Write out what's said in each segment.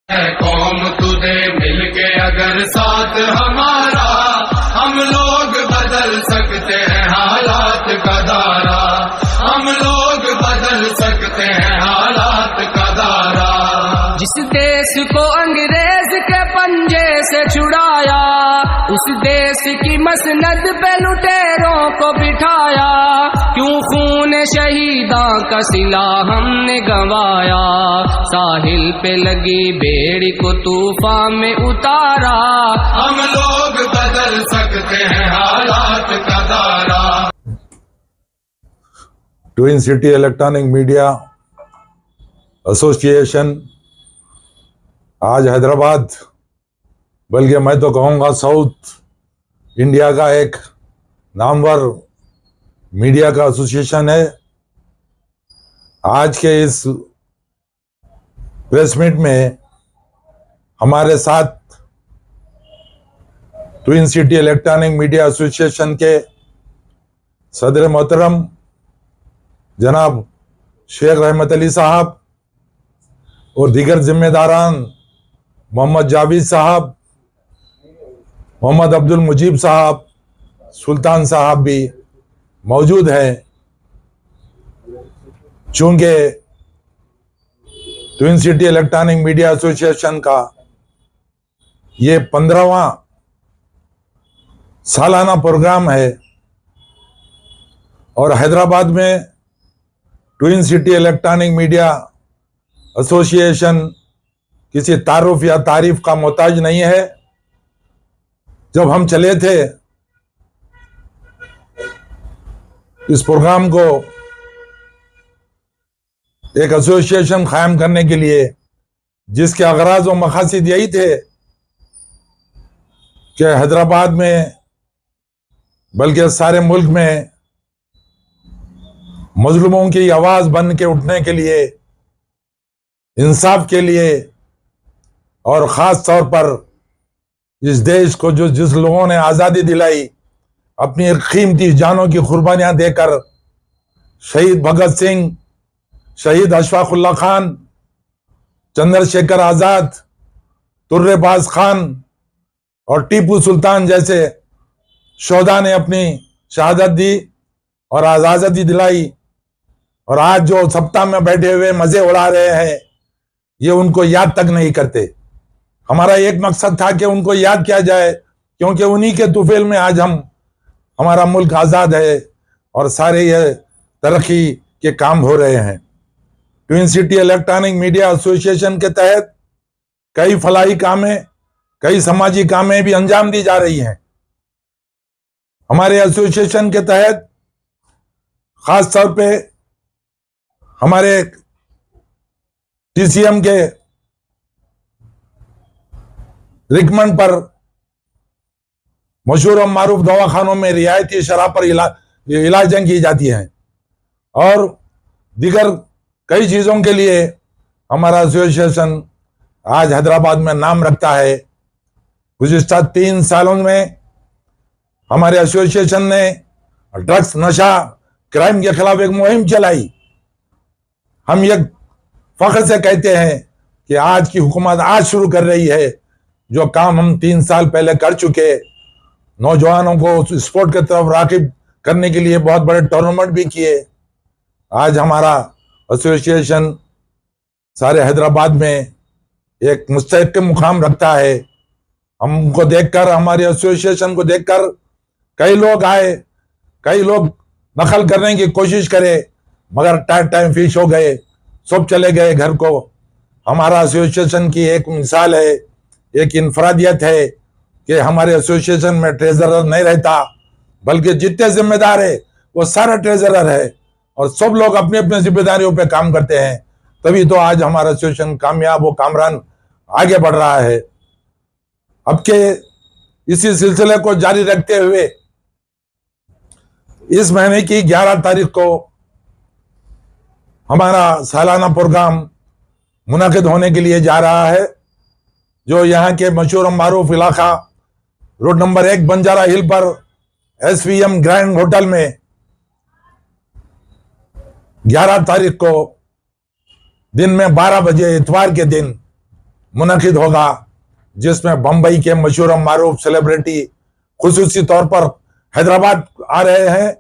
कौम तुझे मिलके अगर साथ हमारा, हम लोग बदल सकते हैं हालात का दायरा, हम लोग बदल सकते हैं हालात का दायरा। जिस देश को अंग्रेज के पंजे से छुड़ाया, उस देश की मसनद पे लुटेरों को बिठाया, क्यों खून शहीदा का सिला हमने गंवाया, साहिल पे लगी बेड़ी को तूफान में उतारा, हम लोग बदल सकते हैं हालात का दायरा। Twin city electronic media association आज हैदराबाद, बल्कि मैं तो कहूँगा साउथ इंडिया का एक नामवर मीडिया का एसोसिएशन है। आज के इस प्रेस मीट में हमारे साथ twin city electronic media association के सदर मोहतरम जनाब शेख रहमत अली साहब और दीगर जिम्मेदारान मोहम्मद जावेद साहब, मोहम्मद अब्दुल मुजीब साहब, सुल्तान साहब भी मौजूद हैं। चूंकि twin city electronic media association का ये 15वां सालाना प्रोग्राम है और हैदराबाद में twin city electronic media association किसी तारुफ या तारीफ का मोहताज नहीं है। जब हम चले थे इस प्रोग्राम को एक एसोसिएशन कायम करने के लिए, जिसके अगराज और मकासद यही थे कि हैदराबाद में बल्कि सारे मुल्क में मजलूमों की आवाज बन के उठने के लिए, इंसाफ के लिए और ख़ास तौर पर इस देश को जो जिस लोगों ने आज़ादी दिलाई, अपनी कीमती जानों की कुर्बानियां देकर, शहीद भगत सिंह, शहीद अशफाकुल्ला खान, चंद्रशेखर आज़ाद, तुर्रेबाज खान और टीपू सुल्तान जैसे शोधा ने अपनी शहादत दी और आज़ादी दिलाई, और आज जो सप्ताह में बैठे हुए मज़े उड़ा रहे हैं, ये उनको याद तक नहीं करते। हमारा एक मकसद था कि उनको याद किया जाए, क्योंकि उन्हीं के तुफेल में आज हमारा मुल्क आज़ाद है और सारे ये तरक्की के काम हो रहे हैं। Twin city electronic media association के तहत कई फलाही कामें, कई समाजी कामें भी अंजाम दी जा रही हैं। हमारे एसोसिएशन के तहत खास तौर पे हमारे टीसीएम के रिकमेंड पर मशहूर और मारूफ दवाखानों में रियायती शराब पर इलाजें की जाती हैं और दीगर कई चीज़ों के लिए हमारा एसोसिएशन आज हैदराबाद में नाम रखता है। गुज़िश्ता 3 सालों में हमारे एसोसिएशन ने ड्रग्स, नशा, क्राइम के खिलाफ एक मुहिम चलाई। हम ये फख्र से कहते हैं कि आज की हुकूमत आज शुरू कर रही है जो काम हम 3 साल पहले कर चुके। नौजवानों को स्पोर्ट की तरफ राग़िब करने के लिए बहुत बड़े टूर्नामेंट भी किए। आज हमारा एसोसिएशन सारे हैदराबाद में एक मुस्तहकम मुकाम रखता है। हमको देखकर, हमारे एसोसिएशन को देखकर कई लोग आए, कई लोग नकल करने की कोशिश करे, मगर टाइम फिश हो गए, सब चले गए घर को। हमारा एसोसिएशन की एक मिसाल है, एक इनफरादियत है कि हमारे एसोसिएशन में ट्रेजरर नहीं रहता, बल्कि जितने जिम्मेदार है वो सारा ट्रेजरर है और सब लोग अपनी अपनी जिम्मेदारियों पे काम करते हैं। तभी तो आज हमारा एसोसिएशन कामयाब और कामरान आगे बढ़ रहा है। अब के इसी सिलसिले को जारी रखते हुए इस महीने की 11 तारीख को हमारा सालाना प्रोग्राम मुनाकिद होने के लिए जा रहा है, जो यहाँ के मशहूर मारूफ इलाका रोड नंबर 1 बंजारा हिल पर SVM ग्रैंड होटल में 11 तारीख को दिन में 12 बजे इतवार के दिन मुनक़िद होगा, जिसमें बम्बई के मशहूर मारूफ सेलिब्रिटी खुसूसी तौर पर हैदराबाद आ रहे हैं।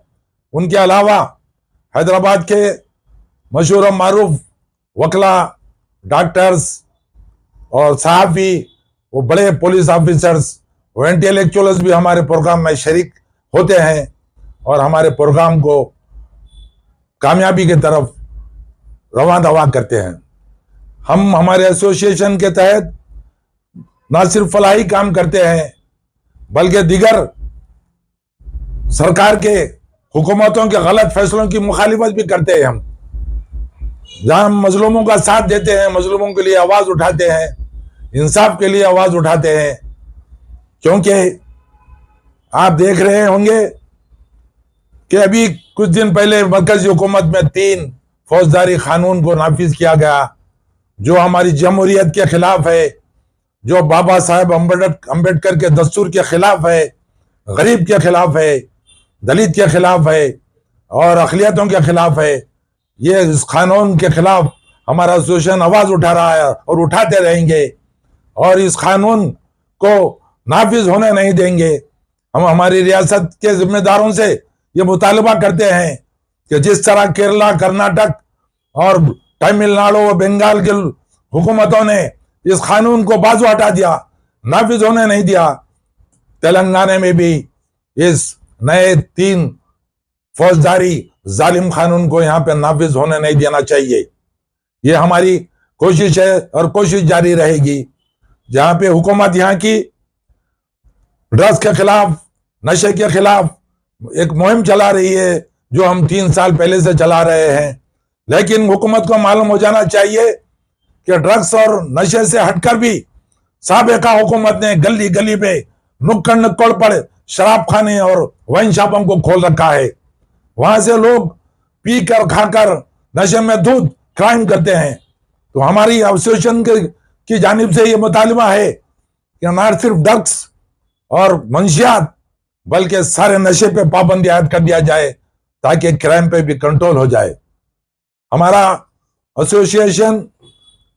उनके अलावा हैदराबाद के मशहूर मारूफ वकला, डॉक्टर्स और सहाफ़ी, वो बड़े पुलिस ऑफिसर्स, वो इंटेलेक्चुअल्स भी हमारे प्रोग्राम में शरीक होते हैं और हमारे प्रोग्राम को कामयाबी की तरफ रवां दवा करते हैं। हम हमारे एसोसिएशन के तहत न सिर्फ फलाही काम करते हैं, बल्कि दीगर सरकार के हुकूमतों के गलत फैसलों की मुखालिफत भी करते हैं। हम जहां मजलूमों का साथ देते हैं, मजलूमों के लिए आवाज उठाते हैं, इंसाफ के लिए आवाज उठाते हैं। क्योंकि आप देख रहे होंगे कि अभी कुछ दिन पहले मरकजी हुकूमत में 3 फौजदारी कानून को नाफिज किया गया, जो हमारी जमहूरियत के खिलाफ है, जो बाबा साहेब अम्बेडकर के दस्तूर के खिलाफ है, गरीब के खिलाफ है, दलित के खिलाफ है और अक़लियतों के खिलाफ है। ये इस कानून के खिलाफ हमारा एसोसिएशन आवाज उठा रहा है और उठाते रहेंगे और इस कानून को नाफिज होने नहीं देंगे। हम हमारी रियासत के जिम्मेदारों से ये मुतालबा करते हैं कि जिस तरह केरला, कर्नाटक और तमिलनाडु और बंगाल के हुकूमतों ने इस कानून को बाजू हटा दिया, नाफिज होने नहीं दिया, तेलंगाना में भी इस नए 3 फौजदारी जालिम कानून को यहाँ पे नाफिज होने नहीं देना चाहिए। ये हमारी कोशिश है और कोशिश जारी रहेगी। जहाँ पे हुकूमत यहाँ की ड्रग्स के खिलाफ, नशे के खिलाफ एक मुहिम चला रही है, जो हम 3 साल पहले से चला रहे हैं, लेकिन हुकूमत को मालूम हो जाना चाहिए कि ड्रग्स और नशे से हटकर भी साबिका हुकूमत ने गली गली पे, नुक्कड़ नुक्कड़ पर शराब खाने और वाइन शॉपों को खोल रखा है। वहां से लोग पी कर खाकर नशे में धुत क्राइम करते हैं। तो हमारी एसोसिएशन की जानिब से ये मुतालिबा है कि न सिर्फ ड्रग्स और मंशियात, बल्कि सारे नशे पे पाबंदी आयद कर दिया जाए ताकि क्राइम पे भी कंट्रोल हो जाए। हमारा एसोसिएशन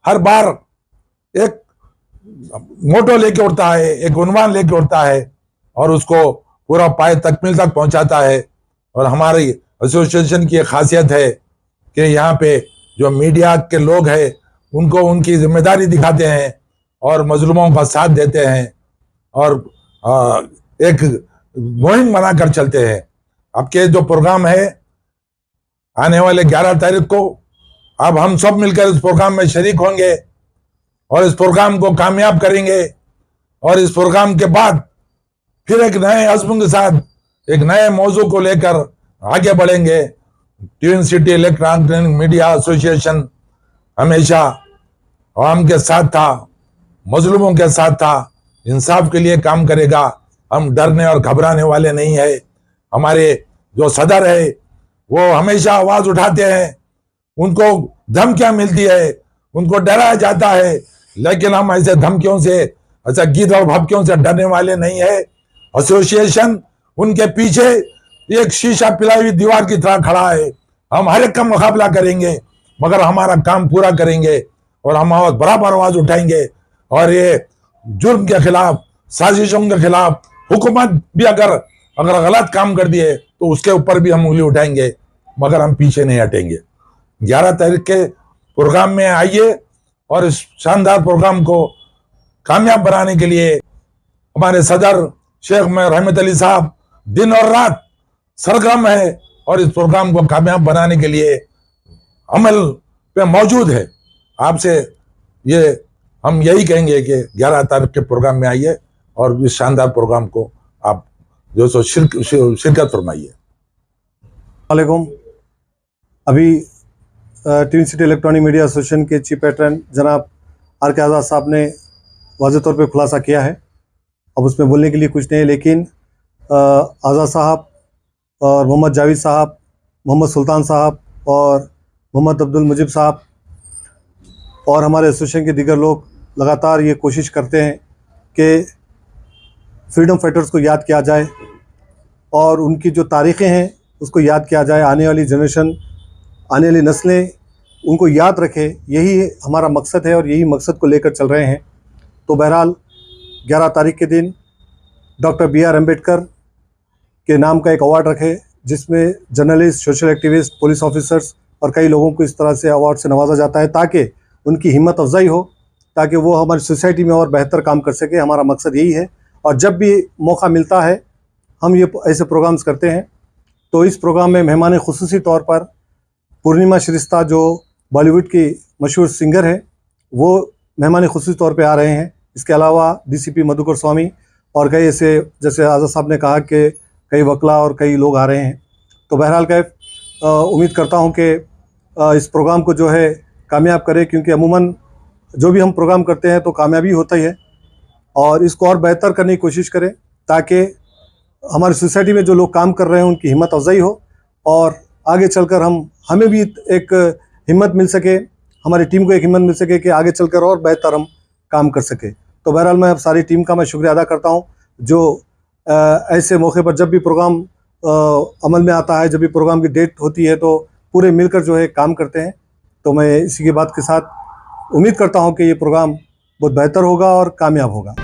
हर बार एक मोटो लेके उठता है, एक उन्वान लेके उठता है और उसको पूरा पाए तकमील तक पहुंचाता है। और हमारी एसोसिएशन की एक खासियत है कि यहाँ पे जो मीडिया के लोग हैं उनको उनकी जिम्मेदारी दिखाते हैं और मजलूमों का साथ देते हैं और एक मुहिम बनाकर चलते हैं। आपके जो प्रोग्राम है आने वाले 11 तारीख को, अब हम सब मिलकर इस प्रोग्राम में शरीक होंगे और इस प्रोग्राम को कामयाब करेंगे और इस प्रोग्राम के बाद फिर एक नए अज़्म के साथ एक नए मौजू को लेकर आगे बढ़ेंगे। Twin city electronic media association हमेशा आवाम के साथ था, मजलूमों के साथ था, इंसाफ के लिए काम करेगा। हम डरने और घबराने वाले नहीं है। हमारे जो सदर है वो हमेशा आवाज उठाते हैं, उनको धमकियां मिलती है, उनको डराया जाता है, लेकिन हम ऐसे धमकियों से, ऐसा गीत और भपकियों से डरने वाले नहीं है। एसोसिएशन उनके पीछे एक शीशा पिलाई हुई दीवार की तरह खड़ा है। हम हर एक का मुकाबला करेंगे, मगर हमारा काम पूरा करेंगे और हम बराबर आवाज उठाएंगे। और ये जुर्म के खिलाफ, साजिशों के खिलाफ, हुकूमत भी अगर गलत काम कर दिए तो उसके ऊपर भी हम उंगली उठाएंगे, मगर हम पीछे नहीं हटेंगे। 11 तारीख के प्रोग्राम में आइए और इस शानदार प्रोग्राम को कामयाब बनाने के लिए हमारे सदर शेख मेहर रहमत अली साहब दिन और रात सरगर्म है और इस प्रोग्राम को कामयाब बनाने के लिए अमल पे मौजूद है। आपसे ये हम यही कहेंगे कि 11 तारीख के प्रोग्राम में आइए और इस शानदार प्रोग्राम को आप जो सो शिरकत फरमाइए। वालेकुम। अभी twin city electronic media association के चीफ पैटर्न जनाब आर.के. आज़ाद साहब ने वाज़ेह तौर पे खुलासा किया है। अब उसमें बोलने के लिए कुछ नहीं है, लेकिन आज़ाद साहब और मोहम्मद जावेद साहब, मोहम्मद सुल्तान साहब और मोहम्मद अब्दुल मुजीब साहब और हमारे एसोसिएशन के दीगर लोग लगातार ये कोशिश करते हैं कि फ्रीडम फाइटर्स को याद किया जाए और उनकी जो तारीख़ें हैं उसको याद किया जाए। आने वाली जनरेशन, आने वाली नस्लें उनको याद रखे, यही हमारा मकसद है और यही मकसद को लेकर चल रहे हैं। तो बहरहाल 11 तारीख के दिन डॉक्टर BR अम्बेडकर के नाम का एक अवार्ड रखे, जिसमें journalist, social activist, police officers और कई लोगों को इस तरह से अवार्ड से नवाजा जाता है ताकि उनकी हिम्मत अफजाई हो, ताकि वो हमारी सोसाइटी में और बेहतर काम कर सके। हमारा मकसद यही है और जब भी मौका मिलता है हम ये ऐसे प्रोग्राम्स करते हैं। तो इस प्रोग्राम में मेहमान खुसूसी तौर पर पूर्णिमा श्रिस्ता जो बॉलीवुड की मशहूर सिंगर है, वो मेहमान खुसूसी तौर पे आ रहे हैं। इसके अलावा DCP मधुकर स्वामी और कई ऐसे, जैसे आज़ाद साहब ने कहा कि कई वकला और कई लोग आ रहे हैं। तो बहरहाल कैफ उम्मीद करता हूं कि इस प्रोग्राम को जो है कामयाब करें, क्योंकि अमूमन जो भी हम प्रोग्राम करते हैं तो कामयाबी होता ही है, और इसको और बेहतर करने की कोशिश करें ताकि हमारी सोसाइटी में जो लोग काम कर रहे हैं उनकी हिम्मत अफजाई हो और आगे चलकर हमें भी एक हिम्मत मिल सके, हमारी टीम को एक हिम्मत मिल सके कि आगे चलकर और बेहतर हम काम कर सके। तो बहरहाल मैं अब सारी टीम का मैं शुक्रिया अदा करता हूं जो ऐसे मौके पर जब भी प्रोग्राम अमल में आता है, जब भी प्रोग्राम की डेट होती है तो पूरे मिलकर जो है काम करते हैं। तो मैं इसी की बात के साथ उम्मीद करता हूं कि ये प्रोग्राम बहुत बेहतर होगा और कामयाब होगा।